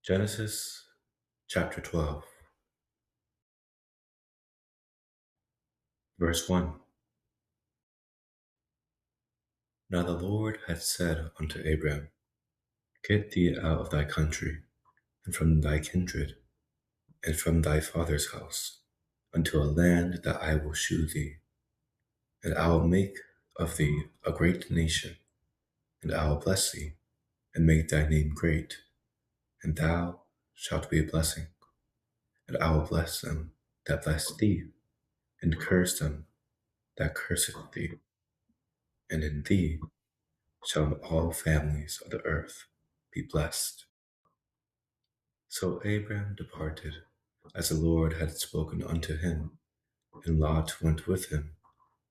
Genesis chapter 12, verse 1. Now the Lord had said unto Abram, Get thee out of thy country, and from thy kindred, and from thy father's house, unto a land that I will shew thee. And I will make of thee a great nation, and I will bless thee, and make thy name great, and thou shalt be a blessing. And I will bless them that bless thee, and curse them that curseth thee. And in thee shall all families of the earth be blessed. So Abram departed, as the Lord had spoken unto him, and Lot went with him.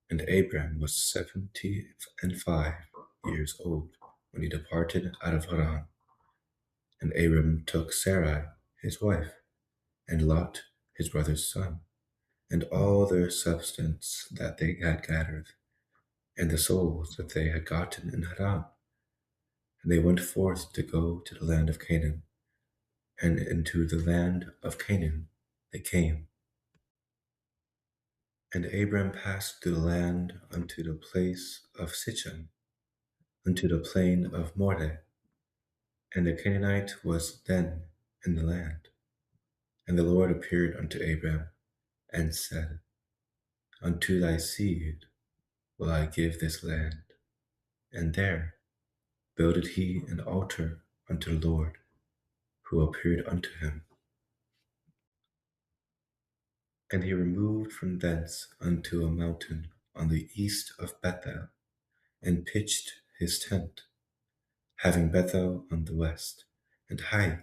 And Abram was 75 years old when he departed out of Haran. And Abram took Sarai his wife, and Lot his brother's son, and all their substance that they had gathered, and the souls that they had gotten in Haran. And they went forth to go to the land of Canaan. And into the land of Canaan they came. And Abram passed through the land unto the place of Sichem, unto the plain of Moreh. And the Canaanite was then in the land. And the Lord appeared unto Abram, and said, Unto thy seed will I give this land. And there builded he an altar unto the Lord, who appeared unto him. And he removed from thence unto a mountain on the east of Bethel, and pitched his tent, having Bethel on the west, and Hai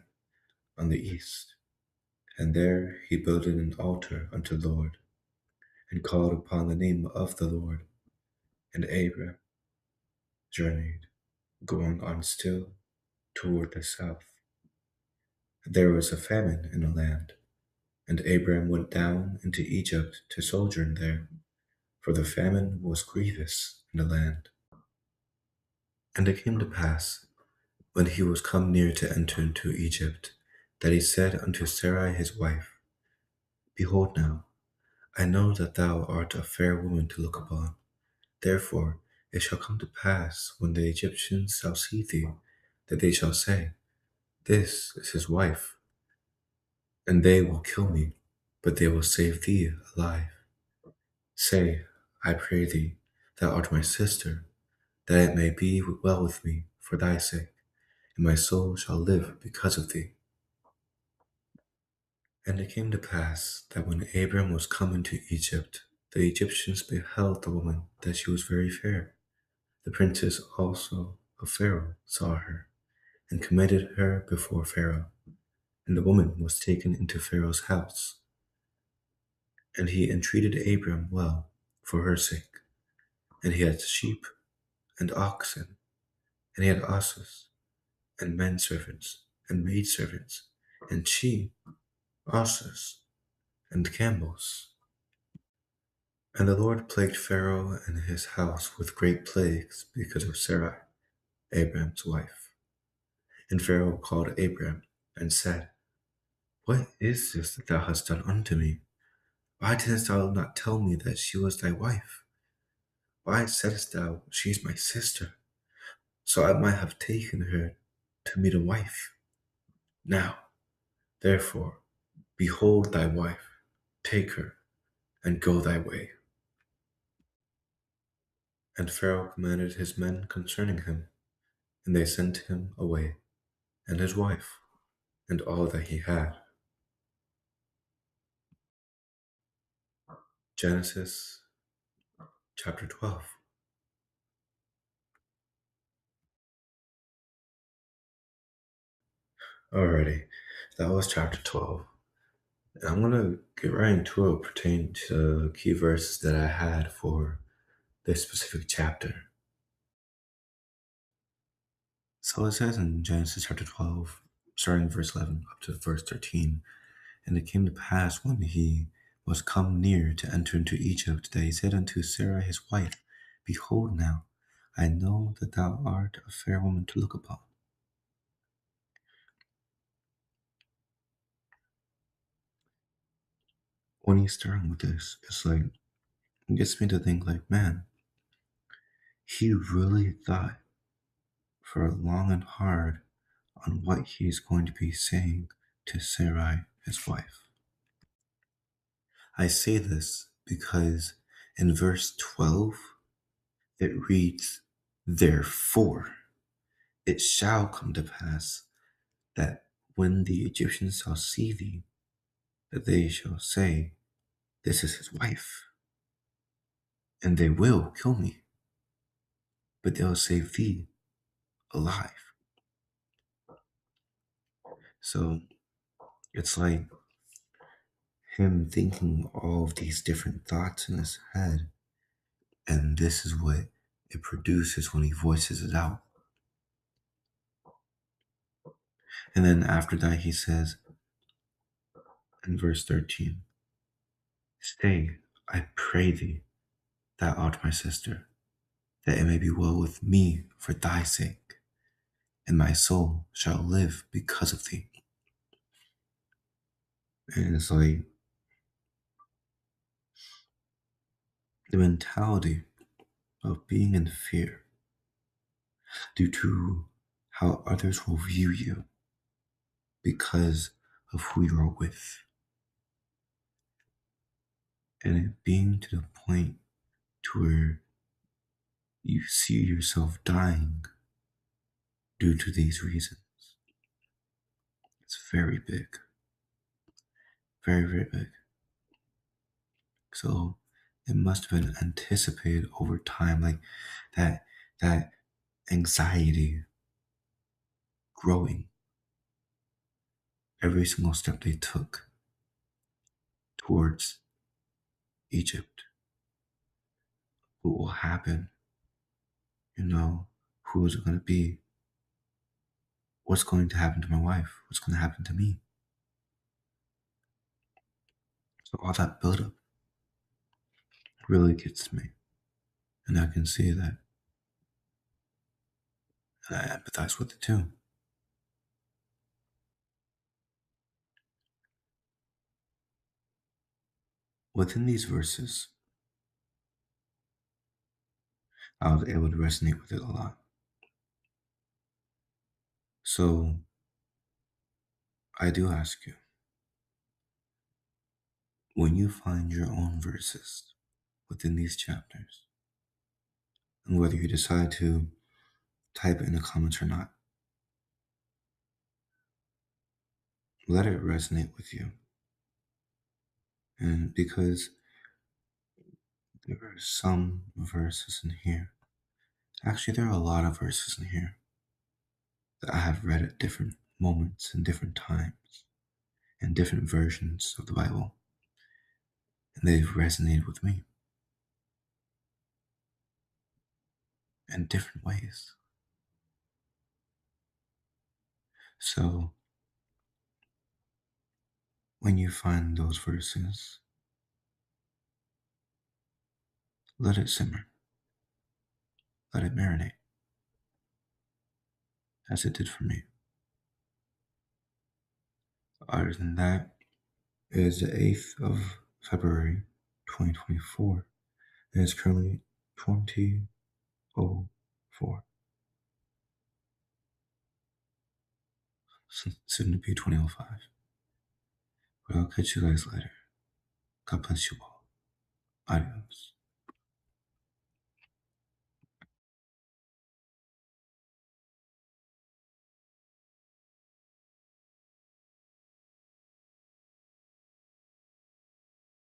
on the east. And there he builded an altar unto the Lord, and called upon the name of the Lord. And Abram journeyed, going on still toward the south. There was a famine in the land, and Abram went down into Egypt to sojourn there, for the famine was grievous in the land. And it came to pass, when he was come near to enter into Egypt, that he said unto Sarai his wife, Behold now, I know that thou art a fair woman to look upon. Therefore it shall come to pass, when the Egyptians shall see thee, that they shall say, This is his wife. And they will kill me, but they will save thee alive. Say, I pray thee, thou art my sister, that it may be well with me for thy sake, and my soul shall live because of thee. And it came to pass that when Abram was come into Egypt, the Egyptians beheld the woman that she was very fair. The princes also of Pharaoh saw her, and committed her before Pharaoh. And the woman was taken into Pharaoh's house. And he entreated Abram well for her sake. And he had sheep and oxen, and he had asses, and menservants, and maidservants, and sheep, asses, and camels. And the Lord plagued Pharaoh and his house with great plagues because of Sarai, Abram's wife. And Pharaoh called Abram and said, What is this that thou hast done unto me? Why didst thou not tell me that she was thy wife? Why saidst thou, She is my sister, so I might have taken her to me to wife? Now, therefore, behold thy wife, take her, and go thy way. And Pharaoh commanded his men concerning him, and they sent him away, and his wife, and all that he had. Genesis chapter 12. Alrighty, that was chapter 12. And I'm going to get right into it pertaining to the key verses that I had for this specific chapter. So it says in Genesis chapter 12, starting verse 11 up to verse 13, And it came to pass when he was come near to enter into Egypt, that he said unto Sarah his wife, Behold now, I know that thou art a fair woman to look upon. when he's starting with this, it's like, it gets me to think like, man, he really thought for long and hard on what he's going to be saying to Sarai, his wife. I say this because in verse 12, it reads, "Therefore it shall come to pass that when the Egyptians shall see thee, that they shall say, This is his wife, and they will kill me, but they'll save thee alive." So it's like him thinking all of these different thoughts in his head, and this is what it produces when he voices it out. And then after that, he says in verse 13, "Stay, I pray thee, thou art my sister, that it may be well with me for thy sake, and my soul shall live because of thee." And it's like the mentality of being in fear due to how others will view you because of who you are with, and it being to the point to where you see yourself dying due to these reasons. It's very big, very, very big. So it must have been anticipated over time, like that anxiety growing every single step they took towards Egypt. What will happen? Who is it going to be? What's going to happen to my wife? What's going to happen to me? So all that buildup really gets me. And I can see that. And I empathize with it too. Within these verses, I was able to resonate with it a lot. So I do ask you, when you find your own verses within these chapters, and whether you decide to type it in the comments or not, let it resonate with you. And because there are some verses in here, actually, there are a lot of verses in here that I have read at different moments and different times and different versions of the Bible, and they've resonated with me in different ways. So when you find those verses, let it simmer, let it marinate, as it did for me. Other than that, it is the 8th of February, 2024, and it's currently 20:04, soon to be 20:05. But I'll catch you guys later. God bless you all. Adios.